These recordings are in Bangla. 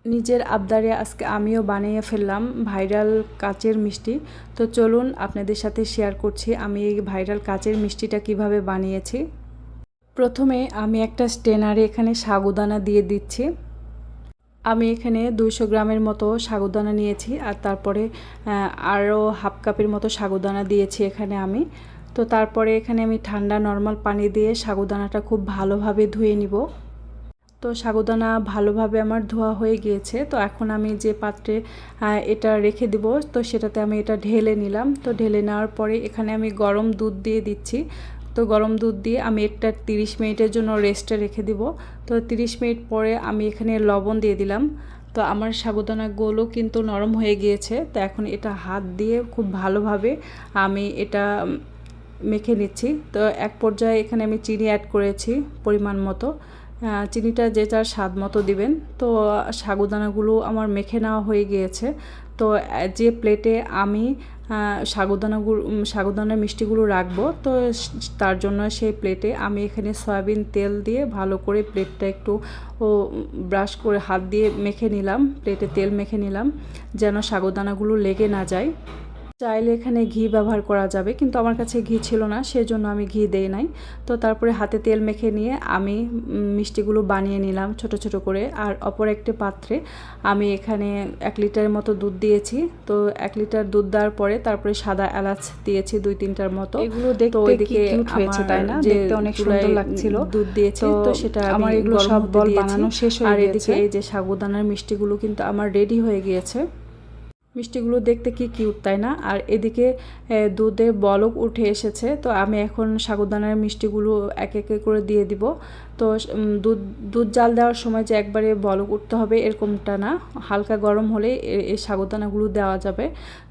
নিজের আবদারে আজকে আমিও বানিয়ে ফেললাম ভাইরাল কাচের মিষ্টি। তো চলুন আপনাদের সাথে শেয়ার করছি আমি এই ভাইরাল কাচের মিষ্টিটা কিভাবে বানিয়েছি। প্রথমে আমি একটা স্টেনারে এখানে সাগুদানা দিয়ে দিচ্ছি। আমি এখানে 200 গ্রামের মতো সাগুদানা নিয়েছি, আর তারপরে আরও হাফ কাপের মতো সাগুদানা দিয়েছি এখানে আমি। তো তারপরে এখানে আমি ঠান্ডা নর্মাল পানি দিয়ে সাগুদানাটা খুব ভালোভাবে ধুয়ে নিব। তো সাগুদানা ভালোভাবে আমার ধোয়া হয়ে গিয়েছে। তো এখন আমি যে পাত্রে এটা রেখে দিব, তো সেটাতে আমি এটা ঢেলে নিলাম। তো ঢেলে নেওয়ার পরে এখানে আমি গরম দুধ দিয়ে দিচ্ছি। তো গরম দুধ দিয়ে আমি এটা 30 মিনিটের জন্য রেস্টে রেখে দিব। তো 30 মিনিট পরে আমি এখানে লবণ দিয়ে দিলাম। তো আমার সাগুদানাগুলো কিন্তু নরম হয়ে গিয়েছে। তো এখন এটা হাত দিয়ে খুব ভালোভাবে আমি এটা মেখে নিচ্ছি। তো এক পর্যায়ে এখানে আমি চিনি অ্যাড করেছি পরিমাণ মতো। চিনিটা যে যার স্বাদ মতো দিবেন। তো সাগুদানাগুলো আমার মেখে নেওয়া হয়ে গিয়েছে। তো যে প্লেটে আমি সাগুদানার মিষ্টিগুলো রাখবো, তো তার জন্য সেই প্লেটে আমি এখানে সয়াবিন তেল দিয়ে ভালো করে প্লেটটা একটু ব্রাশ করে হাত দিয়ে মেখে নিলাম, প্লেটে তেল মেখে নিলাম যেন সাগুদানাগুলো লেগে না যায়। চাইলে এখানে ঘি ব্যবহার করা যাবে, কিন্তু আমার কাছে ঘি ছিল না, সেজন্য আমি ঘি দেই নাই। তো তারপরে হাতে তেল মেখে নিয়ে আমি মিষ্টিগুলো বানিয়ে নিলাম ছোট ছোট করে। আর অপর একটি পাত্রে আমি এখানে 1 লিটারের মতো দুধ দিয়েছি। তো 1 লিটার দুধ দেওয়ার পরে তারপরে সাদা এলাচ দিয়েছি 2-3টার মতো। এগুলো দেখতে কি কিউট হয়েছে তাই না? দেখতে অনেক সুন্দর লাগছিল। দুধ দিয়েছি, তো সেটা আমার এগুলো সব বল বানানো শেষ হয়ে আর গেছে। এদিকে এই যে সাগুদানার মিষ্টিগুলো কিন্তু আমার রেডি হয়ে গিয়েছে। মিষ্টিগুলো দেখতে কি কিউট তাই না? আর এদিকে দুধে বলক উঠে এসেছে। তো আমি এখন সাগুদানার মিষ্টিগুলো এক এক করে দিয়ে দিব। তো দুধ জাল দেওয়ার সময় যে একবারে বলক উঠতে হবে এরকমটা না, হালকা গরম হলে এই সাগুদানাগুলো দেওয়া যাবে।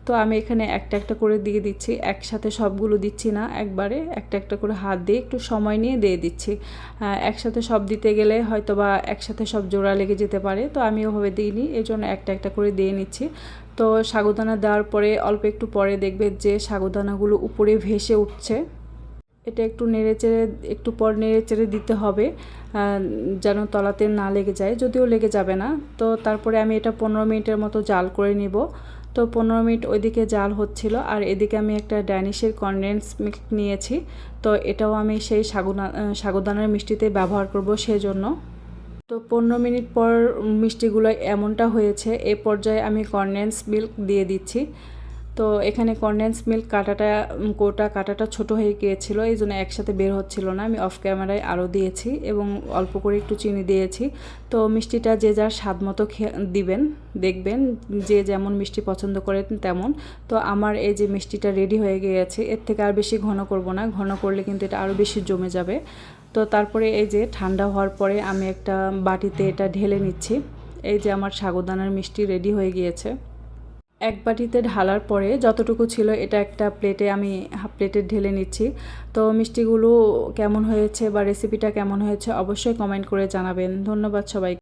তো আমি এখানে একটা একটা করে দিয়ে দিচ্ছি, একসাথে সবগুলো দিচ্ছি না, একবারে একটা একটা করে হাত দিয়ে একটু সময় নিয়ে দিয়ে দিচ্ছি। একসাথে সব দিতে গেলে হয়তো বা একসাথে সব জোড়া লেগে যেতে পারে, তো আমি ওভাবে দিইনি, এই জন্য একটা একটা করে দিয়ে নিচ্ছি। তো সাগুদানা দেওয়ার পরে অল্প একটু পরে দেখবে যে সাগুদানাগুলো উপরে ভেসে উঠছে। এটা একটু নেড়েচেড়ে একটু পর নেড়েচেড়ে দিতে হবে যেন তলাতে না লেগে যায়, যদিও লেগে যাবে না। তো তারপরে আমি এটা 15 মিনিটের মতো জাল করে নিব। তো 15 মিনিট ওইদিকে জাল হচ্ছিল, আর এদিকে আমি একটা ড্যানিশের কনডেন্স মিল্ক নিয়েছি। তো এটাও আমি সেই সাগুদানার মিষ্টিতে ব্যবহার করব সেজন্য। তো 15 মিনিট পর মিষ্টিগুলো এমনটা হয়েছে, এই পর্যায়ে আমি কনডেন্স মিল্ক দিয়ে দিচ্ছি। তো এখানে কনডেন্স মিল্ক কাটাটা ছোট হয়ে গিয়েছিল, এই জন্য একসাথে বের হচ্ছিল না। আমি অফ ক্যামেরায় আরও দিয়েছি এবং অল্প করে একটু চিনি দিয়েছি। তো মিষ্টিটা যে যার স্বাদ মতো দিবেন, দেখবেন যে যেমন মিষ্টি পছন্দ করেন তেমন। তো আমার এই যে মিষ্টিটা রেডি হয়ে গিয়েছে, এর থেকে আর বেশি ঘন করব না, ঘন করলে কিন্তু এটা আরও বেশি জমে যাবে। তো তারপরে এই যে ঠান্ডা হওয়ার পরে আমি একটা বাটিতে এটা ঢেলে নিচ্ছি। এই যে আমার সাগুদানার মিষ্টি রেডি হয়ে গিয়েছে। এক বাটিতে ঢালার পরে যতটুকু ছিল এটা একটা প্লেটে আমি হাফ প্লেটে ঢেলে নিচ্ছি। তো মিষ্টিগুলো কেমন হয়েছে বা রেসিপিটা কেমন হয়েছে অবশ্যই কমেন্ট করে জানাবেন। ধন্যবাদ সবাইকে।